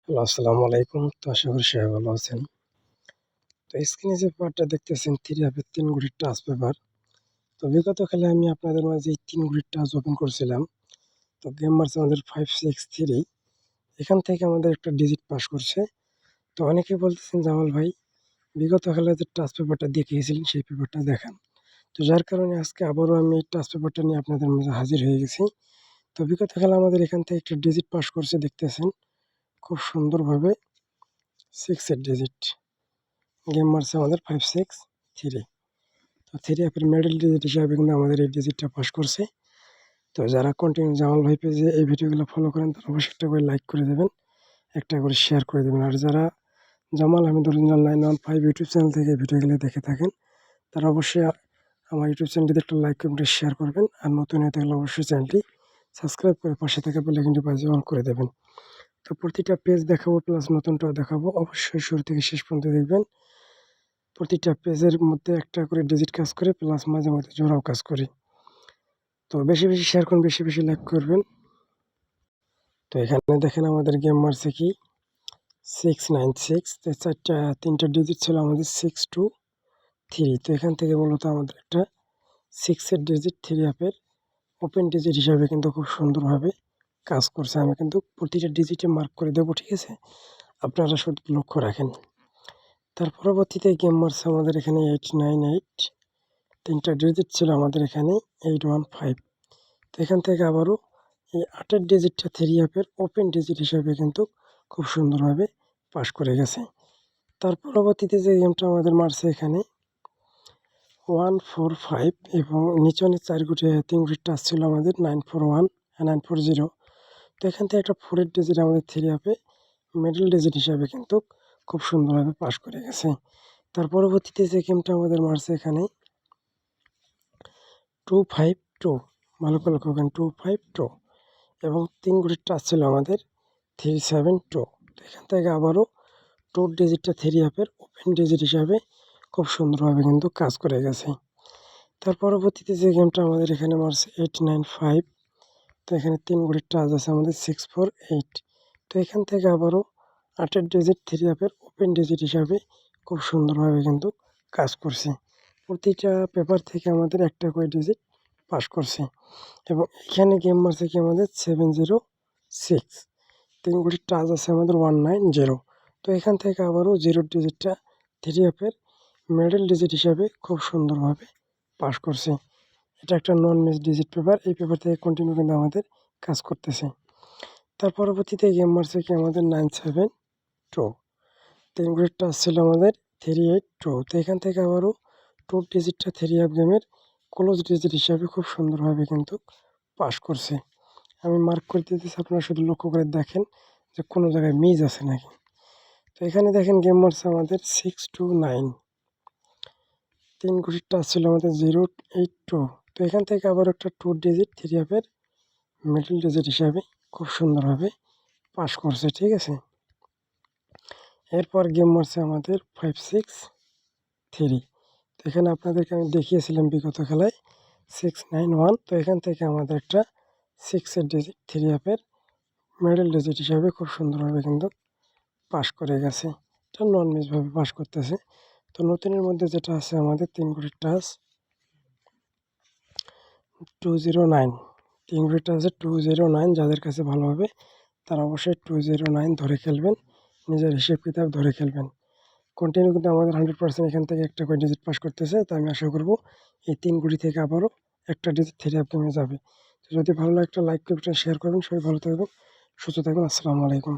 Hello, আসসালামু আলাইকুম। তো আশা করি সবাই ভালো আছেন। তো স্ক্রিনে যে পেপারটা দেখতেছেন 3 হাফের 3 গুটির টাচ পেপার। তো বিগত কালে আমি আপনাদের মাঝে এই 3 গুটির টাচ ওপেন করছিলাম। তো গেম মারছে আমাদের 563। এখান থেকে আমাদের একটা ডিজিট পাস করছে। তো অনেকেই বলতেছেন জামাল ভাই বিগত কালে যে টাচ পেপারটা দেখিয়েছিলেন সেই পেপারটা দেখান। তো যার কারণে আজকে আবারও আমি এই টাচ পেপারটা নিয়ে আপনাদের মাঝে হাজির হয়ে গেছি। তো বিগত কালে আমাদের এখান থেকে একটা ডিজিট পাস করছে দেখতেছেন খুব সুন্দরভাবে 6 এর ডিজিট। গেম মারছে আমাদের 563। তো 3 অ্যাপের মিডল ডিজিট হিসাবে কিন্তু আমাদের এই ডিজিটটা পাস করছে। তো যারা কন্টিনিউ জামাল ভাই পেজে এই ভিডিওগুলো ফলো করেন তারা অবশ্যই একটা করে লাইক করে দেবেন, একটা করে শেয়ার করে দেবেন। আর যারা Jamal Ahmed original 915 YouTube channel থেকে ভিডিওগুলো দেখে থাকেন তারা অবশ্যই আমার ইউটিউব চ্যানেলটিতে একটা লাইক কমেন্ট শেয়ার করবেন। আর নতুন হয়ে থাকলে অবশ্যই চ্যানেলটি সাবস্ক্রাইব করে পাশে থাকা বেল আইকনটি বাজিয়ে অন করে দেবেন। তো প্রতিটা পেজ দেখাবো প্লাস নতুনটাও দেখাবো, অবশ্যই শুরু থেকে শেষ পর্যন্ত দেখবেন। প্রতিটা পেজের মধ্যে একটা করে ডিজিট কাজ করে প্লাস মাঝে মধ্যে জোড়াও কাজ করে। তো বেশি বেশি শেয়ার করুন, বেশি বেশি লাইক করবেন। তো এখানে দেখেন আমাদের গেম মারছে কি 696। তো তিনটা ডিজিট ছিল আমাদের 623। তো এখান থেকে মূলত আমাদের একটা 6 এর ডিজিট 3 অ্যাপের ওপেন ডিজিট হিসাবে কিন্তু খুব সুন্দরভাবে কাজ করছে। আমি কিন্তু প্রতিটা ডিজিটে মার্ক করে দেবো, ঠিক আছে? আপনারা শুধু লক্ষ্য রাখেন। তার পরবর্তীতে গেম মারছে আমাদের এখানে 898। তিনটা ডিজিট ছিল আমাদের এখানে 815। তো এখান থেকে আবারও এই 8 ডিজিটটা 3 অ্যাপের ওপেন ডিজিট হিসাবে কিন্তু খুব সুন্দরভাবে পাস করে গেছে। তার পরবর্তীতে যে গেমটা আমাদের মারছে এখানে 145 এবং নিচে 4 গুটি 3 গুটির টাচ ছিল আমাদের 941 940। তো এখান থেকে একটা 4 ডিজিট আমাদের 3 অ্যাপে মিডল ডিজিট হিসাবে কিন্তু খুব সুন্দরভাবে পাস করে গেছে। তার পরবর্তীতে যে গেমটা আমাদের মারছে এখানে 252, ভালো করে লক্ষ্য করেন 252 এবং 3 গুটির টাচ ছিল আমাদের 372। এখান থেকে আবারও 2 ডিজিটটা 3 অ্যাপের ওপেন ডিজিট হিসাবে খুব সুন্দরভাবে কিন্তু কাজ করে গেছে। তার পরবর্তীতে যে গেমটা আমাদের এখানে মারছে 895। তো এখানে 3 গুটির টাচ আছে আমাদের 648। তো এখান থেকে আবারও 8 ডিজিট 3 অ্যাপের ওপেন ডিজিট হিসাবে খুব সুন্দরভাবে কিন্তু কাজ করছে। প্রতিটা পেপার থেকে আমাদের একটা করে ডিজিট পাস করছে এবং এখানে গেম মারছে কি আমাদের 706। 3 গুটির টাচ আছে আমাদের 190। তো এখান থেকে আবারও 0 ডিজিটটা 3 অ্যাপের মিডল ডিজিট হিসাবে খুব সুন্দরভাবে পাস করছে। এটা একটা নন মিস ডিজিট পেপার। এই পেপার থেকে কন্টিনিউ কিন্তু আমাদের কাজ করতেছে। তার পরবর্তীতে গেম মারছে কি আমাদের 972। 3 গুটির টাচ ছিল আমাদের 382। তো এখান থেকে আবারও 2 ডিজিটটা 3 অ্যাপ গেমের ক্লোজ ডিজিট হিসাবে খুব সুন্দরভাবে কিন্তু পাস করছে। আমি মার্ক করে দিতেছি, আপনারা শুধু লক্ষ্য করে দেখেন যে কোনো জায়গায় মিস আছে নাকি। তো এখানে দেখেন গেম মারছে আমাদের 629। 3 গুটির টাচ ছিল আমাদের 082। তো এখান থেকে আবার একটা 2 ডিজিট 3 অ্যাপের মিডল ডিজিট হিসাবে খুব সুন্দরভাবে পাস করছে, ঠিক আছে? এরপর গেম মারছে আমাদের 563। তো এখানে আপনাদেরকে আমি দেখিয়েছিলাম বিগত খেলায় 691। তো এখান থেকে আমাদের একটা 6 এর ডিজিট 3 অ্যাপের মিডল ডিজিট হিসাবে খুব সুন্দরভাবে কিন্তু পাস করে গেছে। এটা নন মিসভাবে পাস করতেছে। তো নতুনের মধ্যে যেটা আছে আমাদের 3 গুটির টাচ 209। 3 গুটির টাচ আছে 209। যাদের কাছে ভালো হবে তারা অবশ্যই 209 ধরে খেলবেন, নিজের হিসেব কিতাব ধরে খেলবেন। কন্টিনিউ কিন্তু আমাদের 100% এখান থেকে একটা করে ডিজিট পাস করতেছে। তো আমি আশা করব এই 3 গুটি থেকে আবারও একটা ডিজিট 3 অ্যাপ গেমে যাবে। তো যদি ভালো লাগে একটা লাইক করবেন, শেয়ার করবেন। সবাই ভালো থাকবেন, সুস্থ থাকবেন। আসসালামু আলাইকুম।